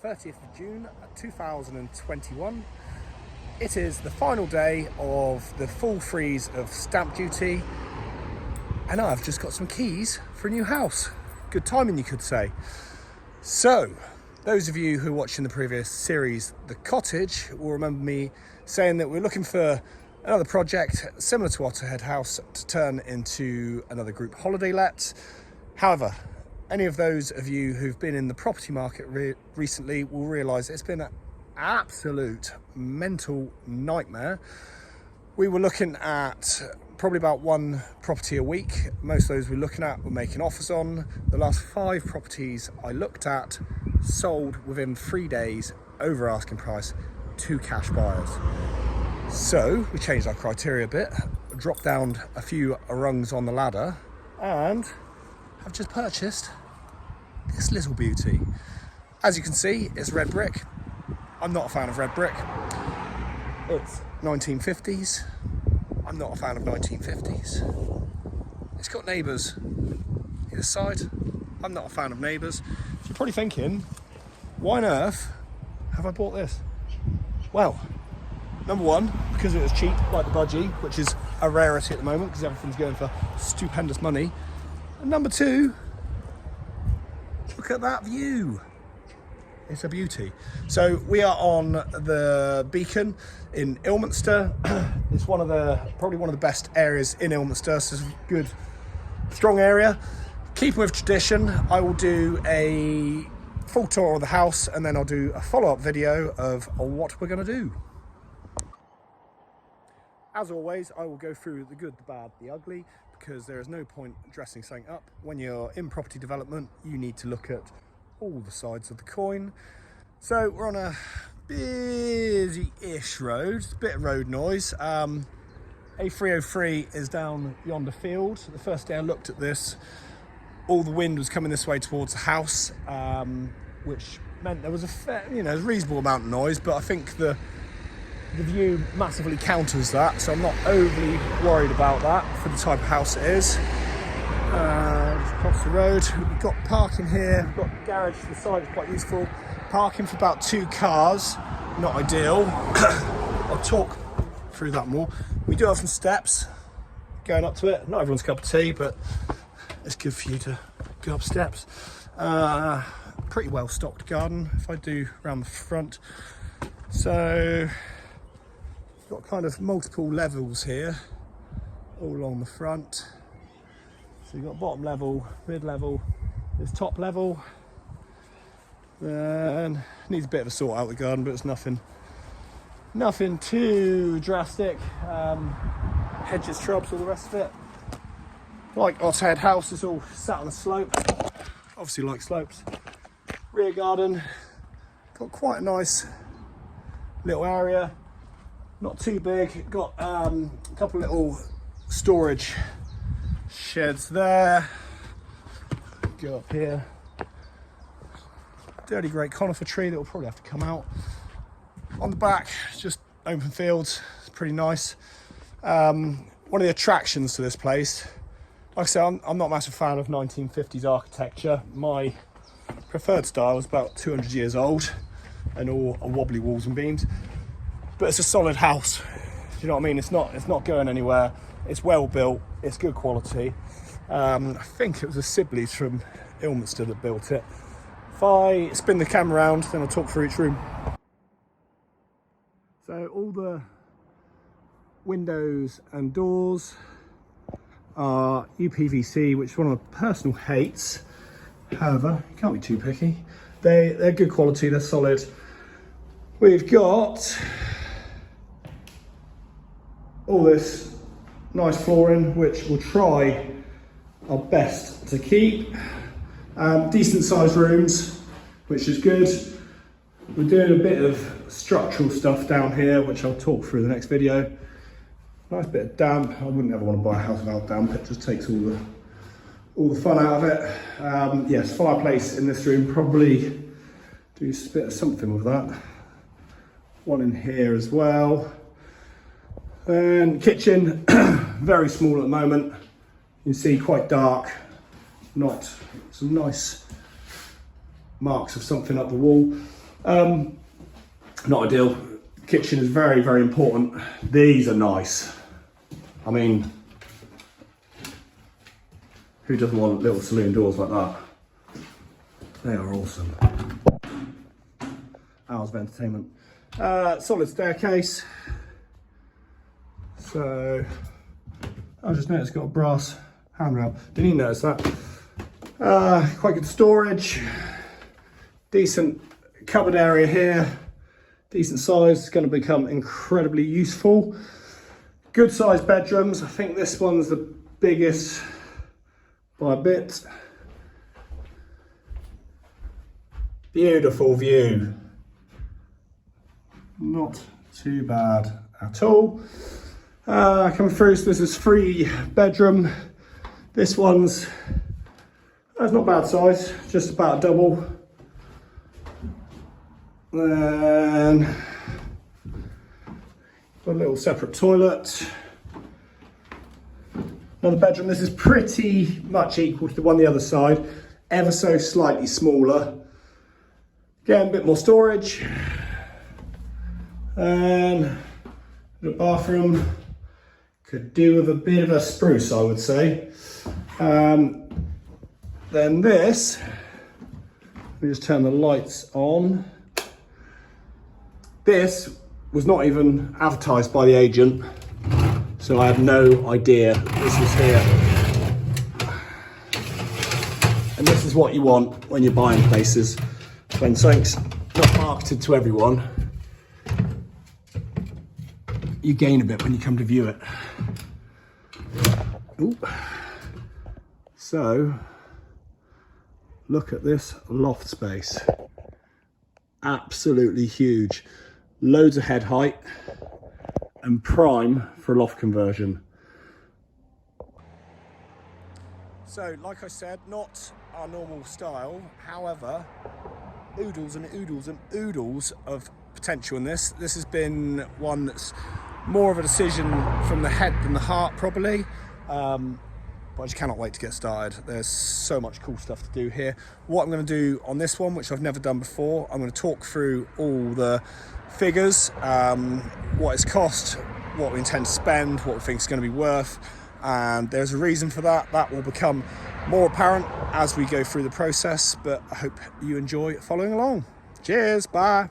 30th of June 2021. It is the final day of the full freeze of stamp duty, and I've just got some keys for a new house. Good timing, you could say. So, those of you who are watching the previous series, The Cottage, will remember me saying that we're looking for another project similar to Otterhead House to turn into another group holiday let. However, any of those of you who've been in the property market recently will realise it's been an absolute mental nightmare. We were looking at probably about one property a week. Most of those we're looking at were making offers on. The last 5 properties I looked at sold within 3 days over asking price to cash buyers. So we changed our criteria a bit, dropped down a few rungs on the ladder, and I've just purchased this little beauty. As you can see, it's red brick. I'm not a fan of red brick. It's 1950s. I'm not a fan of 1950s. It's got neighbours either side. I'm not a fan of neighbours. So you're probably thinking, why on earth have I bought this? Well, number one, because it was cheap, like the budgie, which is a rarity at the moment because everything's going for stupendous money. And number two, look at that view. It's a beauty. So we are on the Beacon in Ilminster. It's probably one of the best areas in Ilminster. So it's a good, strong area. Keeping with tradition, I will do a full tour of the house and then I'll do a follow-up video of what we're going to do. As always, I will go through the good, the bad, the ugly, because there is no point dressing something up. When you're in property development, you need to look at all the sides of the coin. So we're on a busy-ish road, it's a bit of road noise. A303 is down yonder field. The first day I looked at this, all the wind was coming this way towards the house, which meant there was a reasonable amount of noise, but I think the view massively counters that, so I'm not overly worried about that for the type of house it is. Just across the road, we've got parking here, we've got the garage to the side, it's quite useful. Parking for about 2 cars, not ideal. I'll talk through that more. We do have some steps going up to it, not everyone's cup of tea, but it's good for you to go up steps. Pretty well stocked garden, if I do around the front. So, got kind of multiple levels here, all along the front. So you've got bottom level, mid level, there's top level. Then needs a bit of a sort out the garden, but it's nothing too drastic. Hedges, shrubs, all the rest of it. Like Otterhead House, it's all sat on a slope. Obviously like slopes. Rear garden, got quite a nice little area. Not too big, got a couple of little storage sheds there. Go up here. Dirty great conifer tree that will probably have to come out. On the back, just open fields, it's pretty nice. One of the attractions to this place, like I said, I'm not a massive fan of 1950s architecture. My preferred style is about 200 years old and all wobbly walls and beams. But it's a solid house. Do you know what I mean? It's not going anywhere. It's well built. It's good quality. I think it was the Sibleys from Ilminster that built it. If I spin the camera around, then I'll talk through each room. So all the windows and doors are UPVC, which is one of my personal hates. However, you can't be too picky. They're good quality. They're solid. We've got all this nice flooring, which we'll try our best to keep. Decent sized rooms, which is good. We're doing a bit of structural stuff down here, which I'll talk through the next video. Nice bit of damp. I wouldn't ever want to buy a house without damp. It just takes all the fun out of it. Yes, fireplace in this room, probably do a bit of something with that. One in here as well. And kitchen, very small at the moment. You can see quite dark, not some nice marks of something up the wall. Not ideal. Kitchen is very, very important. These are nice. I mean, who doesn't want little saloon doors like that? They are awesome. Hours of entertainment. Solid staircase. So, I just noticed it's got a brass handrail. Didn't even notice that. Quite good storage. Decent cupboard area here. Decent size. It's going to become incredibly useful. Good sized bedrooms. I think this one's the biggest by a bit. Beautiful view. Not too bad at all. Coming through, so this is 3 bedroom. This one's, that's not bad size, just about a double. Then got a little separate toilet. Another bedroom. This is pretty much equal to the one on the other side, ever so slightly smaller. Again, a bit more storage. And the bathroom could do with a bit of a spruce, I would say. Then this, let me just turn the lights on. This was not even advertised by the agent, so I have no idea this was here. And this is what you want when you're buying places. When something's not marketed to everyone, you gain a bit when you come to view it. Ooh. So, look at this loft space. Absolutely huge. Loads of head height and prime for a loft conversion. So, like I said, not our normal style. However, oodles and oodles and oodles of potential in this. This has been one that's more of a decision from the head than the heart, probably. But I just cannot wait to get started. There's so much cool stuff to do here. What I'm going to do on this one, which I've never done before, I'm going to talk through all the figures, what it's cost, what we intend to spend, what we think it's going to be worth. And there's a reason for that. That will become more apparent as we go through the process, but I hope you enjoy following along. Cheers, bye.